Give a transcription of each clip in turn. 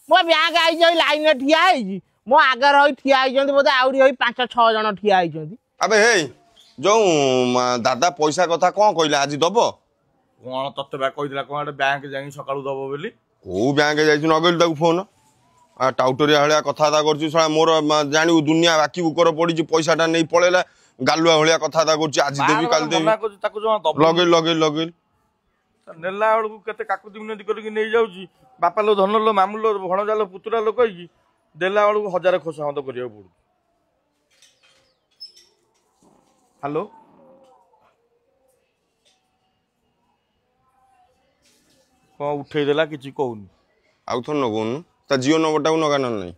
मो बैंक आई लाइन ठिया है मो आगे रही ठिया होती बोधे आउरी 5-6 जन ठिया होती। अबे हे जो दादा पैसा कथा कौन कहला आज दब कौन तत्ते बा कहिला कौन बैंक जाई सकाळु दबो बोली को बैंक जाई नगेल ताको फोन आ टाउटरिया हलिया कथा करछु सळा मोर जानी दुनिया बाकी उकर पड़ी पैसाटा नहीं पळेला गालुआ हलिया कथा करछु आज देबी काल देबी ताको जो दब लगेल नेला बेलू केते काकुति मिनती करके नहीं जाउची बापा लो धन लो मामू लो भणजा लो पुतरा लो कही देला बेलू 1000 खोसा मत करियो पड़ू। हेलो कौन उठे देला किछि कहूनी आउ थन नगोनु ता जियो नंबरटा नगान नहीं।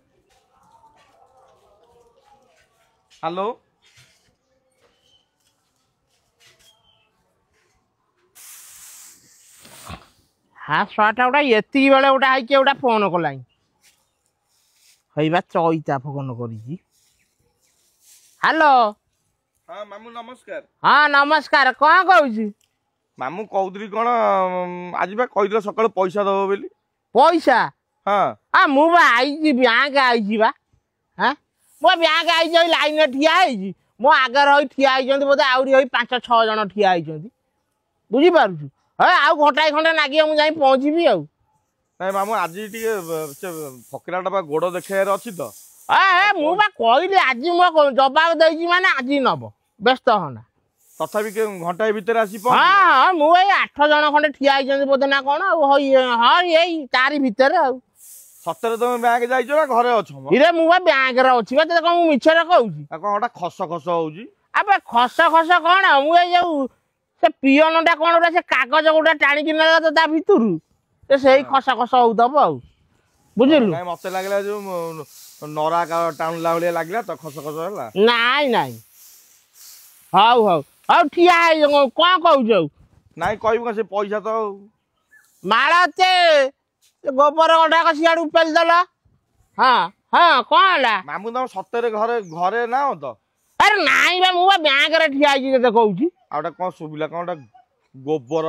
हेलो हाँ शर्ट गोटा ये बेले गोटा है गोटा फोन कला हईबा चईता फोन कर। हेलो हाँ मामू नमस्कार। हाँ नमस्कार कौन कहू मामू कहूली कौन आज बा कही सकाल पैसा दब बोली पैसा। हाँ हाँ मु आई बैंक आई हाँ मो बैंक आई लाइन ठिया है मो आगे रही ठिया होती बोधे आउरी 5-6 जन ठिया होती बुझीपार है आउ घंटाए खंडे नागिया मु जाई पहुंचीबी आउ नहीं मामू आज फकीराटा बा गोड़ देखार अच्छी तो ए मु बा कहली आज मो जवाब देजी माने आज नब व्यस्त होना तथापि घंटाए भितर आसी हाँ हाँ मु 8 जन खंडे ठिया होती बोधे ना कौन हाँ यही तारी भितर आउ सतरे तुम बैंक जाइछ ना घरे अच्छो इरे मु बा बैंक रे अछि बा त कम मिछरे कहउची आ कोन खस खस होउची अबे खस खस कोन मु ए जो से पियनटा कोन गोटा से कागज गोटा टाणी कि नेला त ता भितरु से सही खस खस होउदब आ बुझिलु नहीं मते लागला जो नरा का टाणला भलिया लागला त खस खस होला नाइ नाइ हाउ हाउ हाउ ठिया है कोन कहउ नहीं कहबो से पैसा तो माळते गोबर गोटा का सियाड़ उपेल दला। हाँ हाँ कौन है मामू तुम सतरे घरे घरे ना हो तो अरे नाइ बा मु बैंक रे ठिया जे कहउची आउटा कोन सुबिला कोनटा गोबर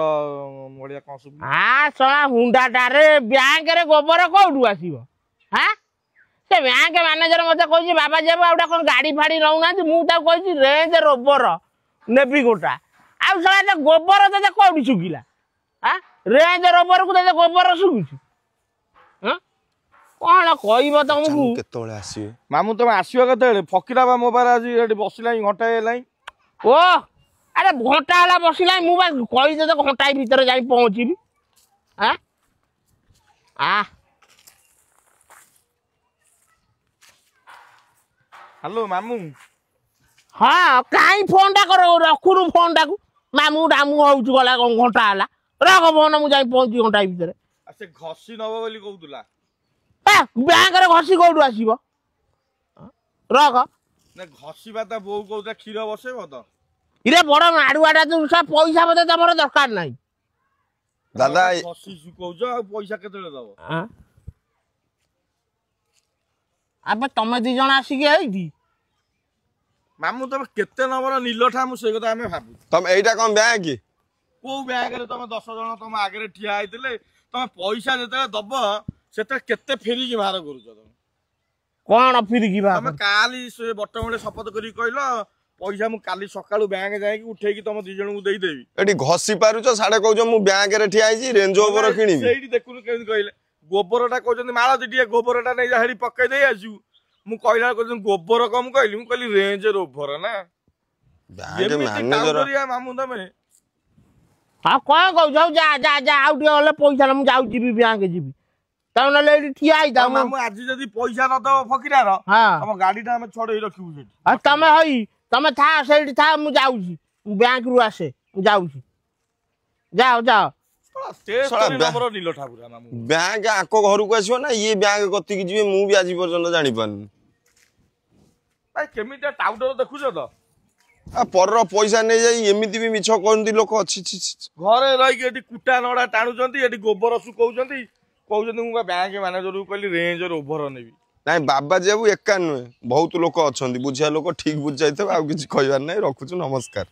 मोड़िया कोन सुबिला हाँ सला हुंडाटा रे बैंक रे गोबर कोडू आसीबो। हाँ से बैंक मैनेजर मते कहजी बाबा जेबो आउटा कोन गाड़ी फाड़ी रहउ ना मु ता कहजी रेंज रोबर नेबी गोटा आउ सला गोबर ते कोडू सुगिला। हाँ रेंज रोबर को ते गोबर सुगुची कौन कहब तुमको केतोले आसीबे मामू तुम आसीबो केते फकीरा बा मोबाइल आज एडी बसिला घंटा हेलाई ओ अरे घंटा हला बसिला मु बा कहि दे तो घंटा भीतर जाई पहुंचीबी। हां आ हेलो मामू हाँ काई फोन टा करो रखुनु फोन टा को मामू डामू होउछ गला घंटा हला रख फोन मु जाई पहुंची घंटा भीतर से घसी नबो बोली कहउतला बैंक रे घसी कोडू आसीबो रख ने घसी बाता बो कहउता क्षीर बसेबो तो इरे बड़ माडुआटा तू सब पैसा बते तमरो दरकार नाही दादा घसी सुकौछ आ पैसा केतेले दबो हां अबे तमे दी जण आसी के आइदी मामू तब केते नंबर नीलठा मु से कथा हमें भाबु तुम एटा कोन बैंक की को बैंक रे तुम 10 जण तुम आगे ठिया आइतले तुम पैसा जते दबो सेते केते फेरी की बाहर करूछ तुम कोन फिर की बात तुम काली से बटमले शपथ करी कहलो पैसा मु काली सकाळु बैंक जाई कि उठे की तुम दी जण को देई देबी एटी घसी पारुछ साडे कहउछ मु बैंक रे ठिया आइची रेंज ओवर किनिबी सेठी देखुनु केन कहले गोबरटा कहउछन माळा दिटिया गोबरटा नै जा हेडी पक्कै देई आजु मु कहला कहउछन गोबर कम कहली मु कहली रेंज रोवर ना बैंक मैनेजर करिया मामू तमे हाँ कौन कहू जाऊ जा जा जा आउ टे गले पैसा ना मु जाऊ जीबी बैंक जीबी तब ना लेडी ठिया आई दा मामू आज जदी पैसा न दबो फकीरा रो हाँ हम गाडीटा हम छोड़े रखिबु सेठी आ तमे हई तमे था सेठी था मु जाऊ छी बैंक रु आसे जाऊ छी जाओ जाओ नंबर नील ठाकुर मामू बैंक आको घर को आसीबो ना ये बैंक कति की जीवे मु भी आज पर्यंत जानि पानी भाई केमिटा टाउटर देखुछ तो आ पर पैसा नै जाई एमिति भी मिछ कोनती लोक अछि घरे रही के एटी कुटा नडा टाणुचंती एटी गोबर सुकौचंती कहउचंती मु बैंक मैनेजर को कहली रेंज ओवर नेबी नाइ बाबा जेबू एका नुहे बहुत लोक अछंती बुझिया लोक ठीक बुझ जाइतबे आ किछ कहबार नै रखुछु नमस्कार।